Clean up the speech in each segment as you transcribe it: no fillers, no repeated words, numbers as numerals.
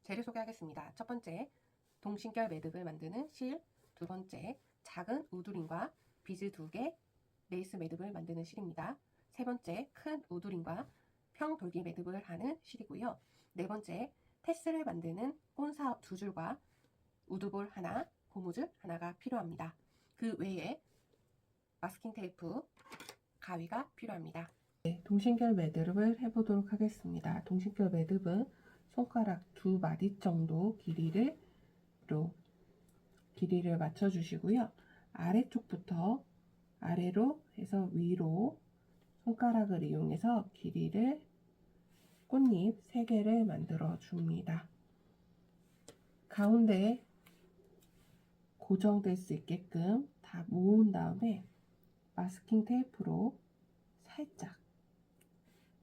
재료 소개하겠습니다. 첫 번째, 동심결 매듭을 만드는 실. 두 번째, 작은 우두링과 비즈 2개, 레이스 매듭을 만드는 실입니다. 세 번째, 큰 우두링과 평돌기 매듭을 하는 실이고요. 네 번째, 테스를 만드는 꼰사 2줄과 우드볼 하나, 고무줄 하나가 필요합니다. 그 외에 마스킹 테이프, 가위가 필요합니다. 네, 동심결 매듭을 해보도록 하겠습니다. 동심결 매듭은 손가락 2마디 정도 길이를 맞춰 주시고요. 아래쪽부터 아래로 해서 위로 손가락을 이용해서 길이를 꽃잎 3개를 만들어 줍니다. 가운데 고정될 수 있게끔 다 모은 다음에 마스킹 테이프로 살짝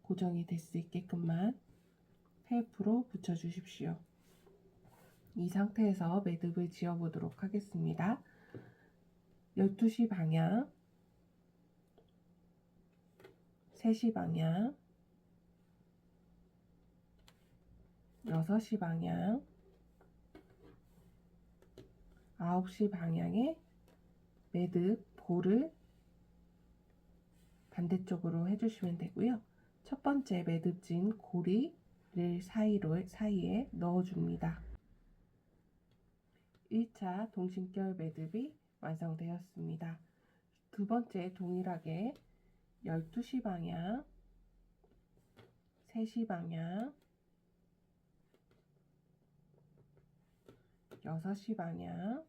고정이 될 수 있게끔만 테이프로 붙여 주십시오. 이 상태에서 매듭을 지어 보도록 하겠습니다. 12시 방향, 3시 방향, 6시 방향, 9시 방향에 매듭 볼을 반대쪽으로 해주시면 되고요. 첫 번째 매듭진 고리를 사이에 넣어줍니다. 1차 동심결 매듭이 완성되었습니다. 두 번째 동일하게 12시 방향, 3시 방향, 6시 방향,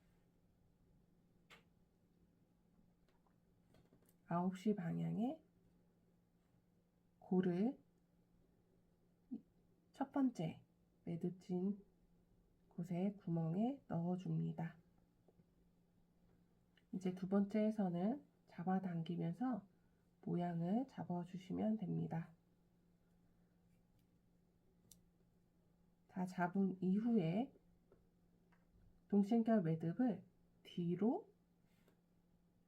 9시 방향에 골을 첫 번째 매듭진 곳에 구멍에 넣어줍니다. 이제 두 번째 선을 잡아당기면서 모양을 잡아주시면 됩니다. 다 잡은 이후에 동심결 매듭을 뒤로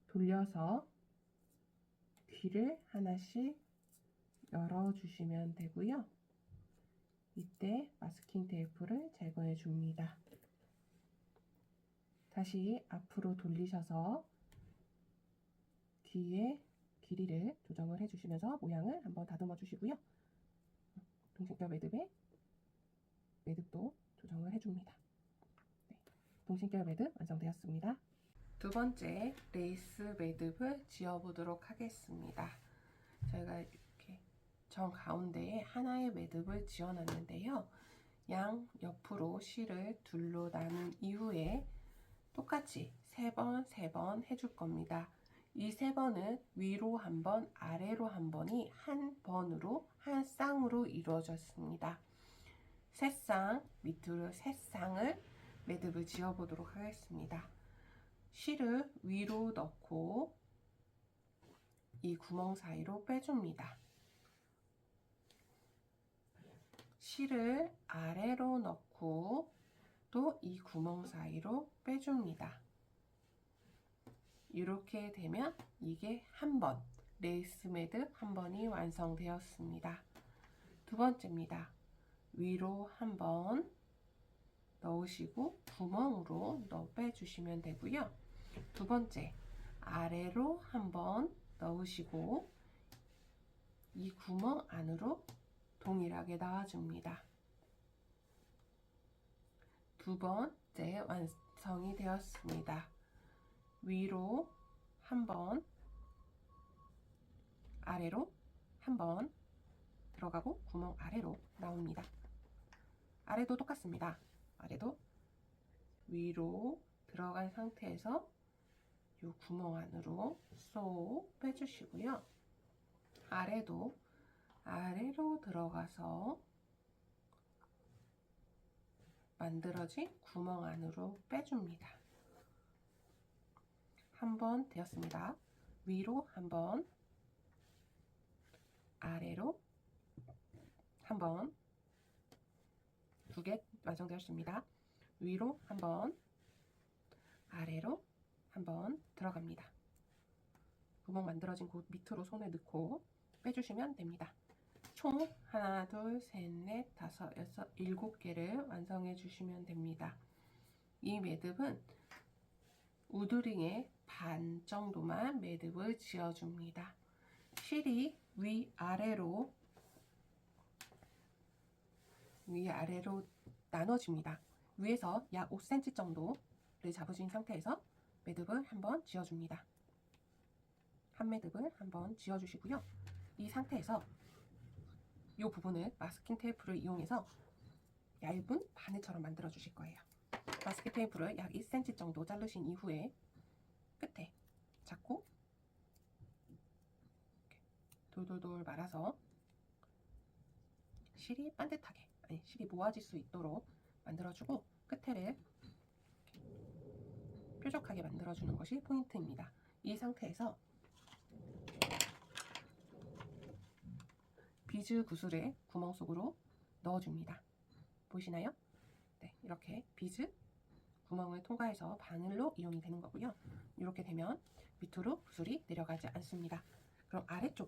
돌려서 귀를 하나씩 열어주시면 되고요. 이때 마스킹 테이프를 제거해 줍니다. 다시 앞으로 돌리셔서 뒤에 길이를 조정을 해주시면서 모양을 한번 다듬어 주시고요. 동심결 매듭도 조정을 해줍니다. 네, 동심결 매듭 완성되었습니다. 두 번째 레이스 매듭을 지어보도록 하겠습니다. 저희가 이렇게 정 가운데에 하나의 매듭을 지어놨는데요. 양 옆으로 실을 둘로 나눈 이후에 똑같이 3번 해줄 겁니다. 이 3번은 위로 한 번, 아래로 한 번이 한 번으로 한 쌍으로 이루어졌습니다. 세 쌍, 밑으로 세 쌍을 매듭을 지어보도록 하겠습니다. 실을 위로 넣고 이 구멍 사이로 빼줍니다. 실을 아래로 넣고 또 이 구멍 사이로 빼줍니다. 이렇게 되면 이게 한 번, 레이스 매듭 한 번이 완성되었습니다. 두 번째입니다. 위로 한 번 넣으시고 구멍으로 빼주시면 되고요. 두 번째, 아래로 한 번 넣으시고 이 구멍 안으로 동일하게 넣어줍니다. 두 번째 완성이 되었습니다. 위로 한 번, 아래로 한 번 들어가고 구멍 아래로 나옵니다. 아래도 똑같습니다. 아래도 위로 들어간 상태에서 이 구멍 안으로 쏙 빼주시고요. 아래도 아래로 들어가서 만들어진 구멍 안으로 빼줍니다. 한 번 되었습니다. 위로 한 번, 아래로 한 번, 2개 완성되었습니다. 위로 한 번, 아래로 한 번 들어갑니다. 구멍 만들어진 곳 밑으로 손을 넣고 빼주시면 됩니다. 총 하나, 둘, 셋, 넷, 다섯, 여섯, 7개를 완성해 주시면 됩니다. 이 매듭은 우드링의 반 정도만 매듭을 지어줍니다. 실이 위아래로 나눠집니다. 위에서 약 5cm 정도를 잡으신 상태에서 매듭을 한번 지어줍니다. 한 매듭을 한번 지어주시고요. 이 상태에서 이 부분을 마스킹 테이프를 이용해서 얇은 바늘처럼 만들어 주실 거예요. 마스킹 테이프를 약 2cm 정도 자르신 이후에 끝에 잡고 돌돌돌 말아서 실이 반듯하게, 실이 모아질 수 있도록 만들어주고 끝에를 뾰족하게 만들어주는 것이 포인트입니다. 이 상태에서 비즈 구슬을 구멍 속으로 넣어줍니다. 보이시나요? 네, 이렇게 비즈 구멍을 통과해서 바늘로 이용이 되는 거고요. 이렇게 되면 밑으로 구슬이 내려가지 않습니다. 그럼 아래쪽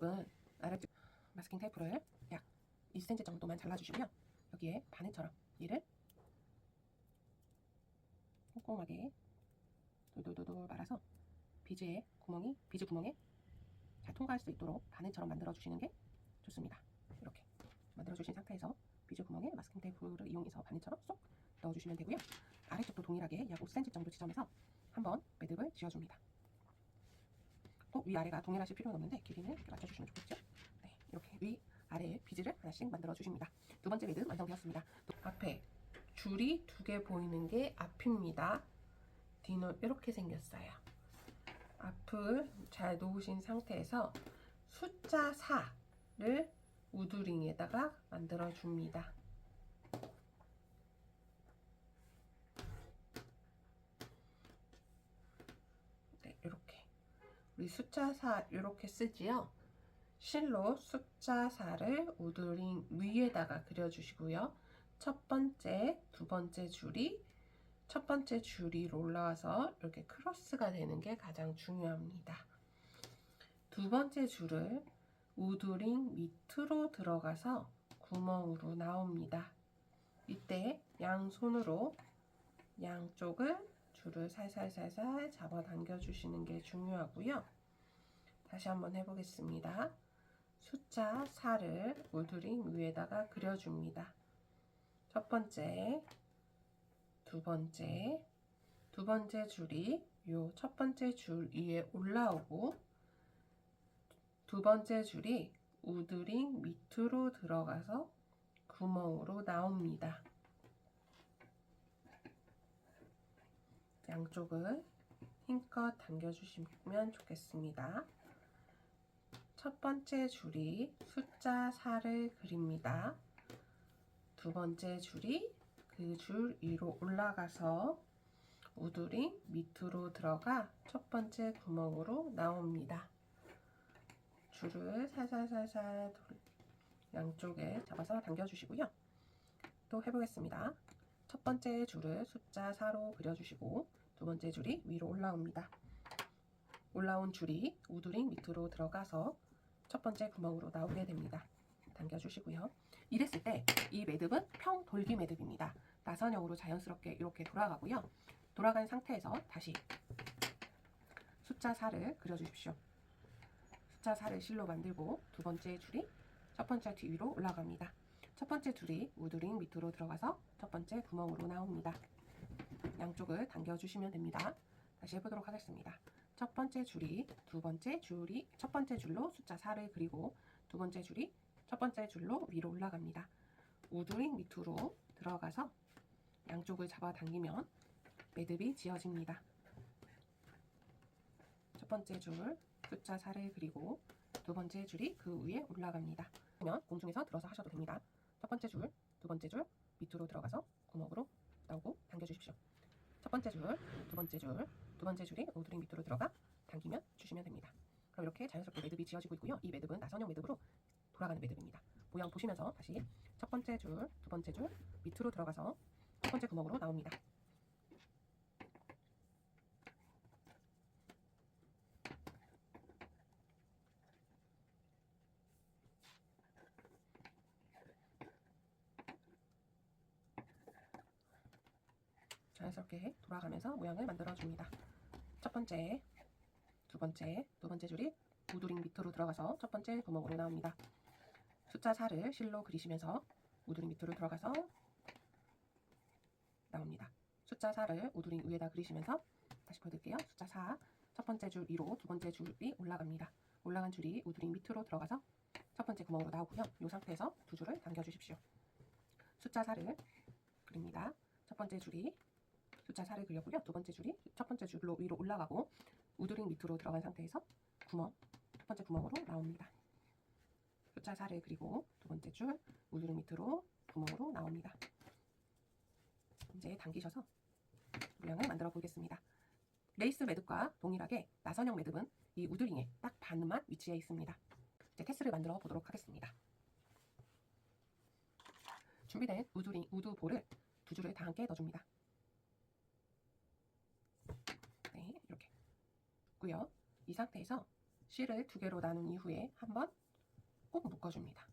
마스킹 테이프를 약 2cm 정도만 잘라주시고요. 여기에 바늘처럼 얘를 꼼꼼하게 돌돌돌돌 말아서 비즈 구멍에 잘 통과할 수 있도록 바늘처럼 만들어 주시는 게 좋습니다. 이렇게 만들어 주신 상태에서 비즈 구멍에 마스킹 테이프를 이용해서 바늘처럼 쏙 넣어 주시면 되고요. 아래쪽도 동일하게 약 5cm 정도 지점에서 한번 매듭을 지어줍니다. 꼭 위아래가 동일하실 필요는 없는데 길이는 이렇게 맞춰주시면 좋겠죠. 네, 이렇게 위아래에 비즈를 하나씩 만들어 주십니다. 두 번째 매듭 완성되었습니다. 또 앞에 줄이 2개 보이는 게 앞입니다. 뒤는 이렇게 생겼어요. 앞을 잘 놓으신 상태에서 숫자 4를 우드링에다가 만들어 줍니다. 네, 이렇게 우리 숫자 4 이렇게 쓰지요. 실로 숫자 4를 우드링 위에다가 그려주시고요. 첫 번째, 두 번째 줄이 첫 번째 줄이 올라와서 이렇게 크로스가 되는 게 가장 중요합니다. 두 번째 줄을 우드링 밑으로 들어가서 구멍으로 나옵니다. 이때 양손으로 양쪽을 줄을 살살살살 잡아당겨 주시는 게 중요하고요. 다시 한번 해보겠습니다. 숫자 4를 우드링 위에다가 그려줍니다. 첫 번째, 두 번째 줄이 요 첫 번째 줄 위에 올라오고 두 번째 줄이 우드링 밑으로 들어가서 구멍으로 나옵니다. 양쪽을 힘껏 당겨주시면 좋겠습니다. 첫 번째 줄이 숫자 4를 그립니다. 두 번째 줄이 그 줄 위로 올라가서 우드링 밑으로 들어가 첫 번째 구멍으로 나옵니다. 줄을 살살살살 양쪽에 잡아서 당겨주시고요. 또 해보겠습니다. 첫 번째 줄을 숫자 4로 그려주시고 두 번째 줄이 위로 올라옵니다. 올라온 줄이 우드링 밑으로 들어가서 첫 번째 구멍으로 나오게 됩니다. 당겨주시고요. 이랬을 때 이 매듭은 평 돌기 매듭입니다. 나선형으로 자연스럽게 이렇게 돌아가고요. 돌아간 상태에서 다시 숫자 4를 그려주십시오. 숫자 4를 실로 만들고 두 번째 줄이 첫 번째 뒤 위로 올라갑니다. 첫 번째 줄이 우드링 밑으로 들어가서 첫 번째 구멍으로 나옵니다. 양쪽을 당겨주시면 됩니다. 다시 해보도록 하겠습니다. 첫 번째 줄이 첫 번째 줄로 숫자 4를 그리고 두 번째 줄이 첫 번째 줄로 위로 올라갑니다. 우드링 밑으로 들어가서 양쪽을 잡아당기면 매듭이 지어집니다. 첫 번째 줄 숫자 4를 그리고 두 번째 줄이 그 위에 올라갑니다. 그러면 공중에서 들어서 하셔도 됩니다. 첫 번째 줄, 두 번째 줄 밑으로 들어가서 구멍으로 나오고 당겨주십시오. 첫 번째 줄, 두 번째 줄이 우드링 밑으로 들어가 당기면 주시면 됩니다. 그럼 이렇게 자연스럽게 매듭이 지어지고 있고요. 이 매듭은 나선형 매듭으로 돌아가는 매듭입니다. 모양 보시면서 다시 첫 번째 줄, 두 번째 줄 밑으로 들어가서 첫 번째 구멍으로 나옵니다. 자연스럽게 돌아가면서 모양을 만들어 줍니다. 첫 번째, 두 번째 줄이 우드링 밑으로 들어가서 첫 번째 구멍으로 나옵니다. 숫자 4를 실로 그리시면서 우드링 밑으로 들어가서 나옵니다. 숫자 4를 우드링 위에다 그리시면서 다시 보여드릴게요. 숫자 4, 첫 번째 줄 위로 두 번째 줄이 올라갑니다. 올라간 줄이 우드링 밑으로 들어가서 첫 번째 구멍으로 나오고요. 이 상태에서 두 줄을 당겨 주십시오. 숫자 4를 그립니다. 첫 번째 줄이 숫자 4를 그렸고요. 두 번째 줄이 첫 번째 줄로 위로 올라가고 우드링 밑으로 들어간 상태에서 첫 번째 구멍으로 나옵니다. 숫자 4를 그리고 두 번째 줄 우드링 밑으로 구멍으로 나옵니다. 이제 당기셔서 모양을 만들어 보겠습니다. 레이스 매듭과 동일하게 나선형 매듭은 이 우드링의 딱 반만 위치해 있습니다. 이제 테스를 만들어 보도록 하겠습니다. 준비된 우드볼을 두 줄을 다 함께 넣어줍니다. 네, 이렇게 고요. 이 상태에서 실을 두 개로 나눈 이후에 한번 꼭 묶어줍니다.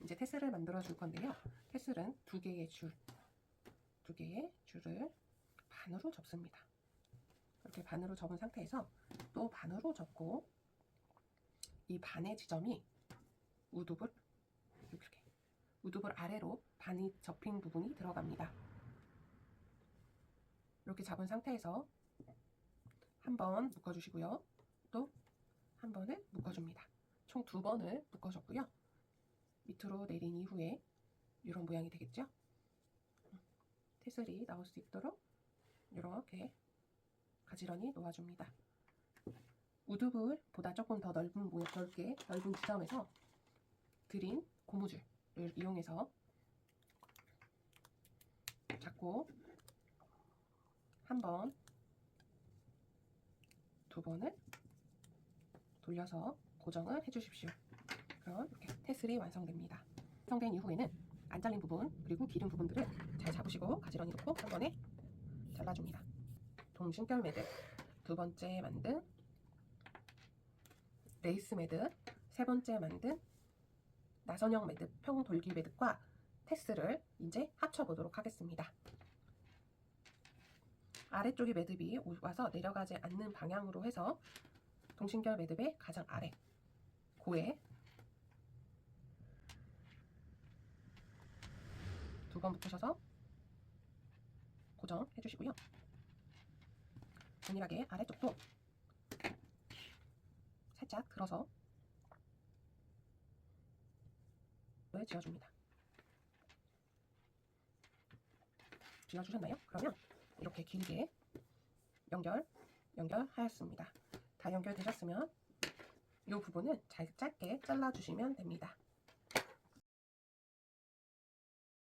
이제 테스를 만들어 줄 건데요. 테스는 두 개의 줄을 반으로 접습니다. 이렇게 반으로 접은 상태에서 또 반으로 접고 이 반의 지점이 우드볼 아래로 반이 접힌 부분이 들어갑니다. 이렇게 잡은 상태에서 한 번 묶어주시고요. 또 한 번을 묶어줍니다. 총 두 번을 묶어줬고요. 밑으로 내린 이후에 이런 모양이 되겠죠? 테슬이 나올 수 있도록 이렇게 가지런히 놓아줍니다. 우드볼보다 조금 더 넓은 지점에서 그린 고무줄을 이용해서 잡고 한 번, 두 번을 돌려서 고정을 해주십시오. 그럼 이렇게 테슬이 완성됩니다. 완성된 이후에는 안 잘린 부분 그리고 기른 부분들을 잘 잡으시고 가지런히 놓고 한 번에 잘라줍니다. 동심결 매듭 두 번째 만든 레이스 매듭, 세 번째 만든 나선형 매듭, 평돌기 매듭과 테스를 이제 합쳐보도록 하겠습니다. 아래쪽의 매듭이 와서 내려가지 않는 방향으로 해서 동심결 매듭의 가장 아래 고에 두 번 붙으셔서 고정해 주시고요. 동일하게 아래쪽도 살짝 들어서 지어줍니다. 지어주셨나요? 그러면 이렇게 길게 연결하였습니다. 다 연결되셨으면 이 부분은 짧게 잘라주시면 됩니다.